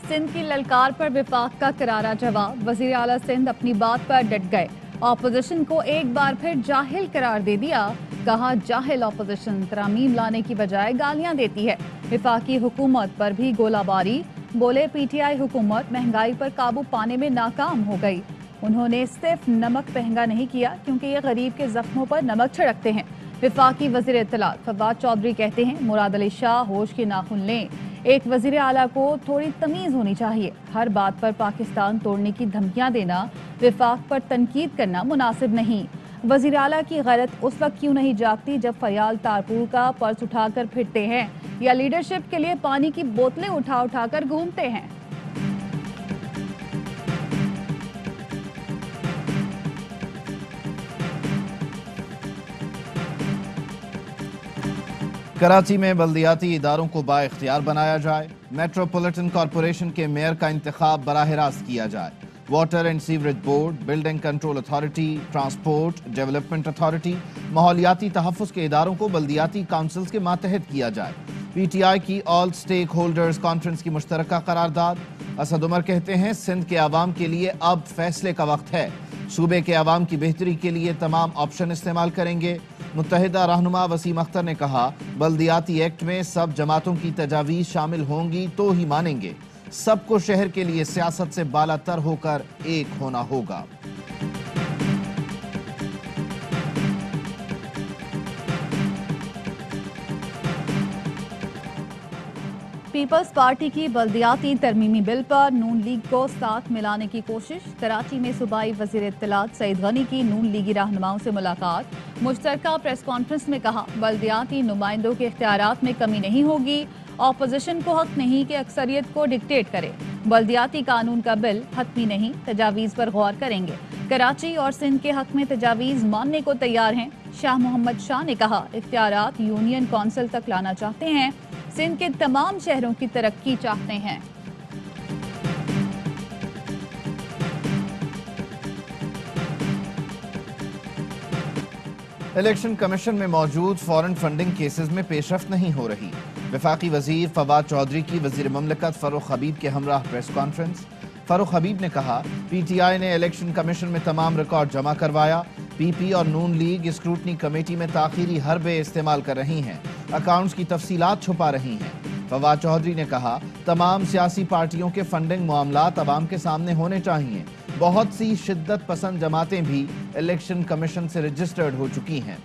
सिंध की ललकार पर विफाक का करारा जवाब। वजीर आला सिंध अपनी बात पर डट गए। ऑपोजिशन को एक बार फिर जाहिल करार दे दिया। कहा, जाहिल ऑपोजिशन तरामीम लाने की बजाय गालियां देती है। विफाकी हुकूमत पर भी गोलाबारी। बोले, पीटीआई हुकूमत महंगाई पर काबू पाने में नाकाम हो गई। उन्होंने सिर्फ नमक महंगा नहीं किया क्योंकि ये गरीब के जख्मों पर नमक छिड़कते हैं। विफाकी वजीर इत्तलात फवाद चौधरी कहते हैं, मुराद अली शाह होश के नाखून लें। एक वजीर आला को थोड़ी तमीज होनी चाहिए। हर बात पर पाकिस्तान तोड़ने की धमकियां देना, विफाक पर तनकीद करना मुनासिब नहीं। वजीर आला की गैरत उस वक्त क्यों नहीं जागती जब फयाल तारपुर का पर्स उठाकर फिरते हैं या लीडरशिप के लिए पानी की बोतलें उठा उठाकर घूमते हैं। कराची में बल्दियाती इदारों को बाइख्तियार बनाया जाए। मेट्रोपॉलिटन कॉरपोरेशन के मेयर का इंतखाब बराह रास्त किया जाए। Water and sewerage board, building control authority, transport development authority, माहौलियाती तहफ़्फ़ुज़ के इदारों को बल्दियाती काउंसिल्स के मातहत किया जाए। पीटीआई की ऑल स्टेक होल्डर्स कॉन्फ्रेंस की मुश्तरका करारदाद। असद उमर कहते हैं, सिंध के अवाम के लिए अब फैसले का वक्त है। सूबे के अवाम की बेहतरी के लिए तमाम ऑप्शन इस्तेमाल करेंगे। मुत्तहिदा रहनुमा वसीम अख्तर ने कहा, बल्दियाती एक्ट में सब जमातों की तजावीज़ शामिल होंगी तो ही मानेंगे। सबको शहर के लिए सियासत से बालातर होकर एक होना होगा। पीपल्स पार्टी की बल्दियाती तरमीमी बिल पर नून लीग को साथ मिलाने की कोशिश। कराची में सूबाई वजीर इत्तलात सईद गनी की नून लीगी रहनुमाओं से मुलाकात। मुश्तरका प्रेस कॉन्फ्रेंस में कहा, बल्दियाती नुमाइंदों के इख्तियारात में कमी नहीं होगी। ऑपोजिशन को हक नहीं कि अक्सरियत को डिक्टेट करे। बल्दियाती कानून का बिल हतमी नहीं, तजावीज़ पर गौर करेंगे। कराची और सिंध के हक में तजावीज़ मानने को तैयार हैं। शाह मोहम्मद शाह ने कहा, इख्तियारात यूनियन कौंसिल तक लाना चाहते हैं। सिंध के तमाम शहरों की तरक्की चाहते हैं। इलेक्शन कमीशन में मौजूद फॉरेन फंडिंग केसेस में पेशरफ्त नहीं हो रही। वफाकी वजीर फवाद चौधरी की वजीर ममलकत फरूख हबीब के हमराह प्रेस कॉन्फ्रेंस। फरूख हबीब ने कहा, पीटीआई ने इलेक्शन कमीशन में तमाम रिकॉर्ड जमा करवाया। पीपी और नून लीग स्क्रूटनी कमेटी में ताखीरी हरबे इस्तेमाल कर रही हैं, अकाउंट्स की तफसीलात छुपा रही हैं। फवाद चौधरी ने कहा, तमाम सियासी पार्टियों के फंडिंग मामलात अवाम के सामने होने चाहिए। बहुत सी शिद्दत पसंद जमातें भी इलेक्शन कमीशन से रजिस्टर्ड हो चुकी हैं।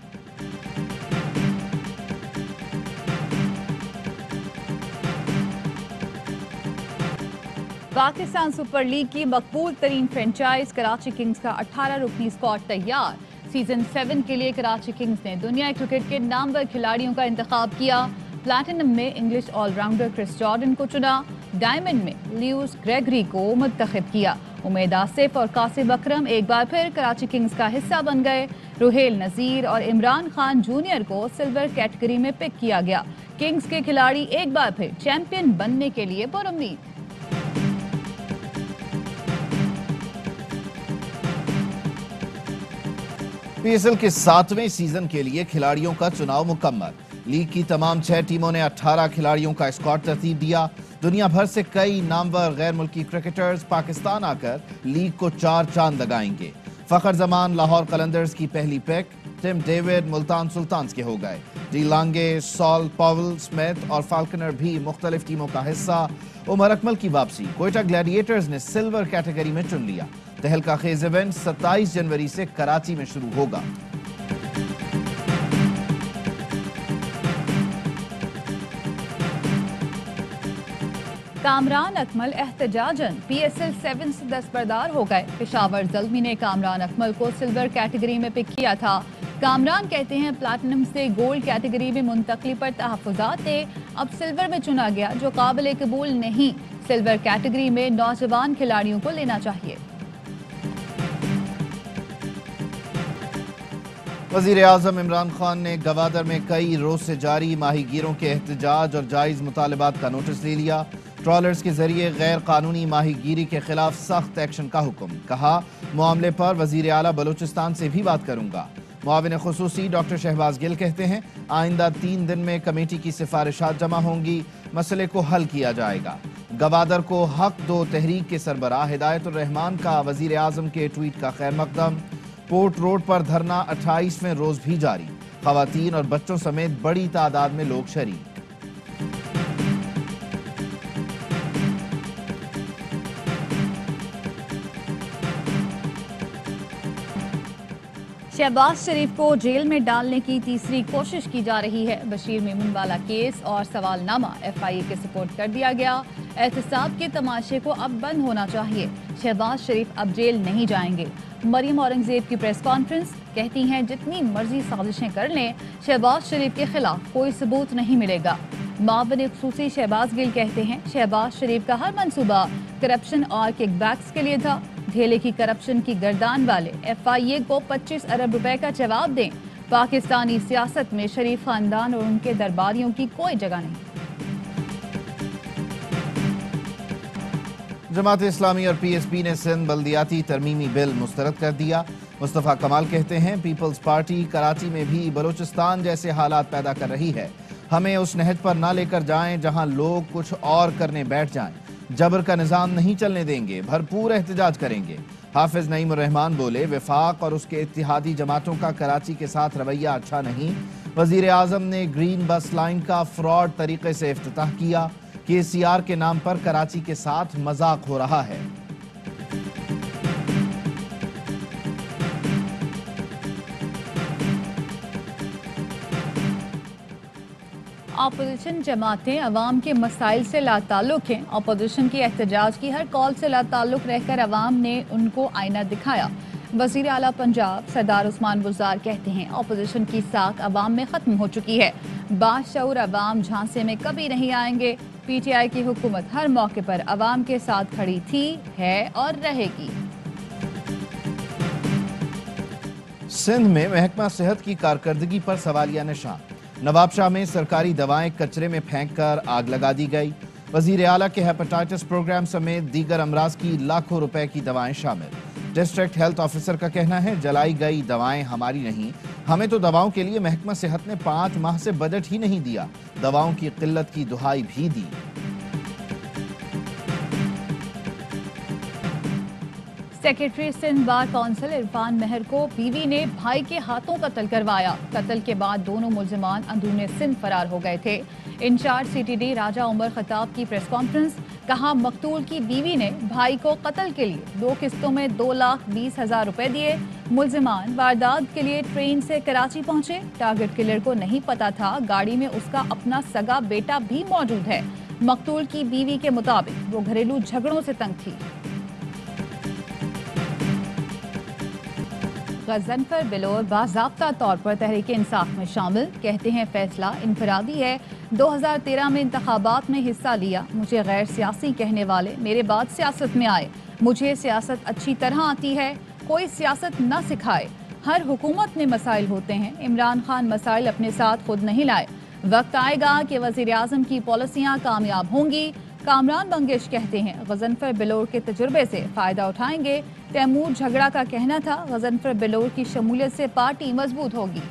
पाकिस्तान सुपर लीग की मकबूल तरीन फ्रेंचाइज कराची किंग्स का 18 रुकनी स्क्वाड तैयार। सीजन 7 के लिए कराची किंग्स ने दुनिया क्रिकेट के नामवर खिलाड़ियों का इंतखाब किया। प्लैटिनम में इंग्लिश ऑलराउंडर क्रिस जॉर्डन को चुना। डायमंड में ल्यूस ग्रेगरी को मुंतखब किया। उमेद आसिफ और कासिम अकरम एक बार फिर कराची किंग्स का हिस्सा बन गए। रुहेल नजीर और इमरान खान जूनियर को सिल्वर कैटेगरी में पिक किया गया। किंग्स के खिलाड़ी एक बार फिर चैंपियन बनने के लिए पुरुम्मीद। पीएसएल के 7वें सीजन के लिए खिलाड़ियों का चुनाव मुकम्मल। लीग की तमाम 6 टीमों ने 18 खिलाड़ियों का स्क्वाड तरतीब दिया। दुनिया भर से कई नामवर गैर मुल्की क्रिकेटर्स पाकिस्तान आकर लीग को 4 चांद लगाएंगे। फखर जमान लाहौर कलंदर्स की पहली pick. Tim David Multan Sultans के हो गए। डी लांगे, सॉल पॉवल, स्मिथ और फाल्कनर भी मुख्तलिफ टीमों का हिस्सा। उमर अकमल की वापसी। कोयटा ग्लैडिएटर्स ने सिल्वर कैटेगरी में चुन लिया। तहलका खेज इवेंट 27 जनवरी से कराची में शुरू होगा। कामरान अकमल एहतजाजन पीएसएल 7 से दस्तबरदार हो गए। पेशावर ज़ल्मी ने कामरान अकमल को सिल्वर कैटेगरी में पिक किया था। कामरान कहते हैं, प्लैटिनम से गोल्ड कैटेगरी में मुंतकली पर तहफ़्फ़ुज़ात थे, अब सिल्वर में चुना गया जो काबिल कबूल नहीं। सिल्वर कैटेगरी में नौजवान खिलाड़ियों को लेना चाहिए। वज़ीर आज़म इमरान खान ने गवादर में कई रोज से जारी माहीगीरों के एहतजाज और जायज़ मुतालबात का नोटिस ले लिया। ट्रॉलर्स के जरिए गैर कानूनी माहीगीरी के खिलाफ सख्त एक्शन का हुक्म। कहा, मामले पर वज़ीर आला बलूचिस्तान से भी बात करूंगा। मुआविन खुसूसी डॉक्टर शहबाज गिल कहते हैं, आइंदा 3 दिन में कमेटी की सिफारिशात जमा होंगी, मसले को हल किया जाएगा। गवादर को हक दो तहरीक के सरबराह हिदायतुर रहमान का वजीर आजम के ट्वीट का खैर मकदम। पोर्ट रोड पर धरना 28वें रोज भी जारी, खवातीन और बच्चों समेत बड़ी तादाद में लोग शरीक। शहबाज शरीफ को जेल में डालने की तीसरी कोशिश की जा रही है। बशीर मेमन वाला केस और सवालनामा FIA के सुपुर्द कर दिया गया। एहतसाब के तमाशे को अब बंद होना चाहिए। शहबाज शरीफ अब जेल नहीं जाएंगे। मरियम औरंगजेब की प्रेस कॉन्फ्रेंस, कहती हैं जितनी मर्जी साजिशें कर लें, शहबाज शरीफ के खिलाफ कोई सबूत नहीं मिलेगा। मावन खुसूसी शहबाज गिल कहते हैं शहबाज शरीफ का हर मंसूबा करप्शन और किकबैक्स के लिए था। धेले की करप्शन की गर्दान वाले FIA को 25 अरब रुपए का जवाब दें। पाकिस्तानी सियासत में शरीफ खानदान और उनके दरबारियों की कोई जगह नहीं। जमात इस्लामी और PSP ने सिंध बल्दियाती तरमीमी बिल मुस्तरद कर दिया। मुस्तफ़ा कमाल कहते हैं पीपल्स पार्टी कराची में भी बलोचिस्तान जैसे हालात पैदा कर रही है। हमें उस नहज पर ना लेकर जाएं जहां लोग कुछ और करने बैठ जाएं। जबर का निज़ाम नहीं चलने देंगे, भरपूर एहतजाज करेंगे। हाफिज नईमुर रहमान बोले वफाक और उसके इत्तिहादी जमातों का कराची के साथ रवैया अच्छा नहीं। वजीर आजम ने ग्रीन बस लाइन का फ्रॉड तरीके से इफ्तिताह किया। KCR के नाम पर कराची के साथ मजाक हो रहा है। अपोजिशन जमातें अवाम के मसाइल से लाताल्लुक हैं। अपोजिशन की एहतजाज की हर कॉल से लाताल्लुक रहकर अवाम ने उनको आईना दिखाया। वजीर आला पंजाब सरदार उस्मान बुज़दार कहते हैं अपोजिशन की साख अवाम में खत्म हो चुकी है। बाशऊर अवाम झांसे में कभी नहीं आएंगे। PTI की हुकूमत हर मौके पर अवाम के साथ खड़ी थी, है और रहेगी। सिंध में महकमा सेहत की कारकर्दगी पर सवालिया निशान। नवाबशाह में सरकारी दवाएं कचरे में फेंक कर आग लगा दी गई। वजीर आला के हेपेटाइटिस प्रोग्राम समेत दीगर अमराज की लाखों रुपए की दवाएं शामिल। डिस्ट्रिक्ट हेल्थ ऑफिसर का कहना है जलाई गई दवाएं हमारी नहीं, हमें तो दवाओं के लिए महकमा सेहत ने 5 माह से बजट ही नहीं दिया। दवाओं की किल्लत की दुहाई भी दी। Secretary Sindh bar council Irfan Mehar को बीवी ने भाई के हाथों कत्ल करवाया। कत्ल के बाद दोनों मुल्जिमान अंदरूने सिंध फरार हो गए थे। इंचार्ज CTD राजा उमर खताब की प्रेस कॉन्फ्रेंस, कहा मकतूल की बीवी ने भाई को कत्ल के लिए 2 किस्तों में 2,20,000 रुपए दिए। मुल्जिमान वारदात के लिए ट्रेन से कराची पहुंचे। टारगेट किलर को नहीं पता था गाड़ी में उसका अपना सगा बेटा भी मौजूद है। मकतूल की बीवी के मुताबिक वो घरेलू झगड़ों से तंग थी। गजनफर बिलोर बाज़ाब्ता तौर पर तहरीक इंसाफ में शामिल, कहते हैं फैसला इनफरादी है। 2013 में इंतखाबात में हिस्सा लिया। मुझे गैर सियासी कहने वाले मेरे बाद सियासत में आए। मुझे सियासत अच्छी तरह आती है, कोई सियासत न सिखाए। हर हुकूमत में मसाइल होते हैं। इमरान खान मसाइल अपने साथ खुद नहीं लाए। वक्त आएगा कि वज़ीर आज़म की पॉलिसियाँ कामयाब होंगी। कामरान बंगेश कहते हैं गजनफर बिलोर के तजुर्बे से फ़ायदा उठाएंगे। तैमूर झगड़ा का कहना था गजनफर बिलोर की शमूलियत से पार्टी मजबूत होगी।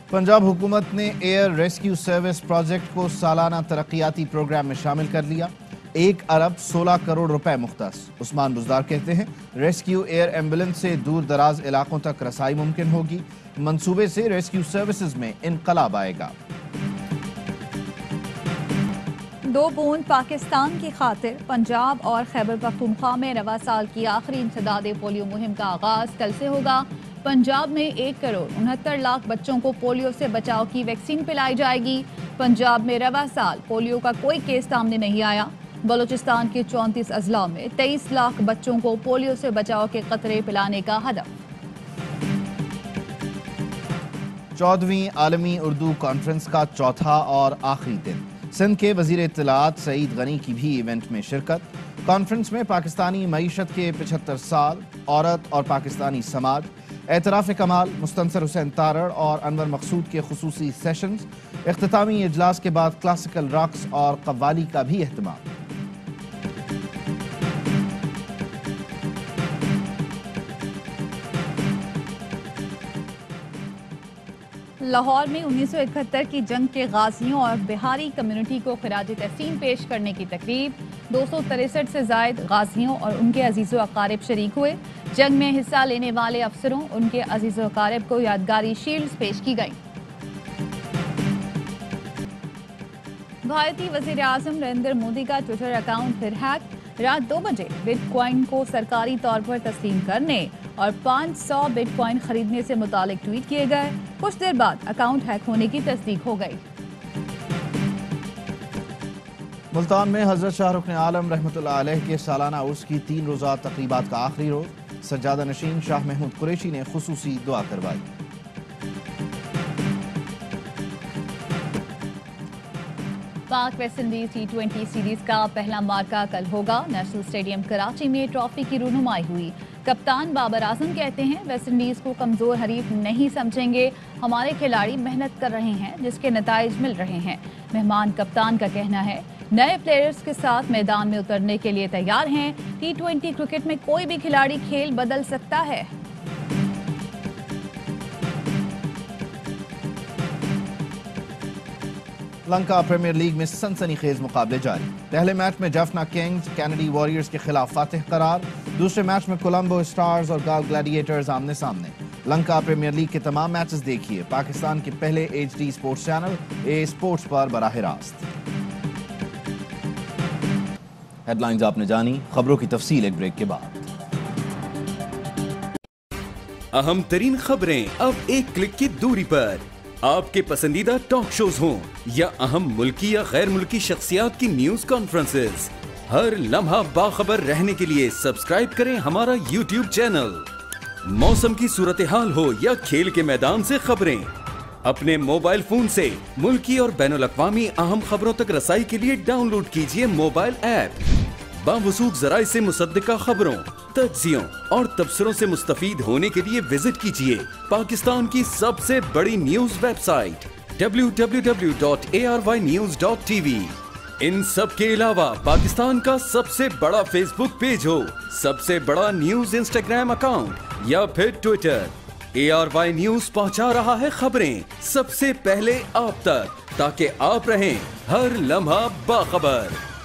पंजाब हुकूमत ने एयर रेस्क्यू सर्विस प्रोजेक्ट को सालाना तरक्याती प्रोग्राम में शामिल कर लिया। 1 अरब 16 करोड़ रुपए मुख्तस। उस्मान बुज़दार कहते हैं रेस्क्यू एयर एम्बुलेंस से दूर दराज इलाकों तक रसाई मुमकिन होगी। मंसूबे से रेस्क्यू सर्विसेज में इनकलाब आएगा। 2 बूंद पाकिस्तान की खातिर पंजाब और खैबर पख्तूनख्वा में रवा साल की आखिरी इंसदाद पोलियो मुहिम का आगाज कल से होगा। पंजाब में 1 करोड़ 69 लाख बच्चों को पोलियो से बचाव की वैक्सीन पिलाई जाएगी। पंजाब में रवा साल पोलियो का कोई केस सामने नहीं आया। बलूचिस्तान के 34 अजला में 23 लाख बच्चों को पोलियो से बचाव के कतरे पिलाने का हदफ। 14वीं आलमी उर्दू कॉन्फ्रेंस का चौथा और आखिरी दिन। सिंध के वजीर इत्तलात सईद गनी की भी इवेंट में शिरकत। कॉन्फ्रेंस में पाकिस्तानी मईशत के 75 साल, औरत और पाकिस्तानी समाज, एतराफ़ कमाल, मुस्तनसर हुसैन तारड़ और अनवर मकसूद के खुसूसी सेशंस। इख्तितामी इजलास के बाद क्लासिकल रक्स और कव्वाली का भी एहतमाम। लाहौर में 1971 की जंग के गाजियों और बिहारी कम्युनिटी को खिराज तहसीन पेश करने की तकरीब। 263 से जायद गाजियों और उनके अजीज़ो अकारिब शरीक हुए। जंग में हिस्सा लेने वाले अफसरों, उनके अजीज़ो अकारिब को यादगारी शील्ड्स पेश की गई। भारतीय वज़ीर आज़म नरेंद्र मोदी का ट्विटर अकाउंट फिर हैक। रात 2 बजे बिटकॉइन को सरकारी तौर पर तस्लीम करने और 500 बिटकॉइन खरीदने से मुतालिक ट्वीट किए गए। कुछ देर बाद अकाउंट हैक होने की तस्दीक हो गई। मुल्तान में हजरत शाहरुख आलम रहमतुल्लाह अलैह के सालाना उर्स की 3 रोज़ा तकरीबात का आखिरी रोज सज्जादा नशीन शाह महमूद कुरैशी ने खुसूसी दुआ करवाई। पाक वेस्ट इंडीज T20 सीरीज का पहला मार्का कल होगा। नेशनल स्टेडियम कराची में ट्रॉफी की रुनुमाई हुई। कप्तान बाबर आजम कहते हैं, वेस्ट इंडीज को कमजोर हरीफ नहीं समझेंगे। हमारे खिलाड़ी मेहनत कर रहे हैं जिसके नताइज मिल रहे हैं। मेहमान कप्तान का कहना है, नए प्लेयर्स के साथ मैदान में उतरने के लिए तैयार हैं। T20 क्रिकेट में कोई भी खिलाड़ी खेल बदल सकता है। लंका प्रीमियर लीग में सनसनीखेज मुकाबले जारी। पहले मैच में जफना किंग्स कैनेडी वॉरियर्स के खिलाफ फातिह करार। दूसरे मैच में कोलंबो स्टार्स और गाल ग्लैडिएटर्स आमने सामने। लंका प्रीमियर लीग के तमाम मैचेस देखिए पाकिस्तान के पहले HD sports channel A sports पर बराह रास्त। हेडलाइंस आपने जानी, खबरों की तफसील एक ब्रेक के बाद। अहम तरीन खबरें अब एक क्लिक की दूरी पर। आपके पसंदीदा टॉक शोज हों या अहम मुल्की या गैर मुल्की शख्सियात की न्यूज कॉन्फ्रेंसेस, हर लम्हा बाखबर रहने के लिए सब्सक्राइब करें हमारा YouTube चैनल। मौसम की सूरत हाल हो या खेल के मैदान से खबरें, अपने मोबाइल फोन से मुल्की और बैनुल-अक़वामी अहम खबरों तक रसाई के लिए डाउनलोड कीजिए मोबाइल ऐप। बावसूख ज़राए से मुसद्दिका खबरों, तज्ज़ियों और तबसरों से मुस्तफीद होने के लिए विजिट कीजिए पाकिस्तान की सबसे बड़ी न्यूज वेबसाइट www.arynews.tv। इन सब के अलावा पाकिस्तान का सबसे बड़ा फेसबुक पेज हो, सबसे बड़ा न्यूज इंस्टाग्राम अकाउंट या फिर ट्विटर, ARY न्यूज पहुंचा रहा है खबरें सबसे पहले आप तक, ताकि आप रहें हर लम्हा बाखबर।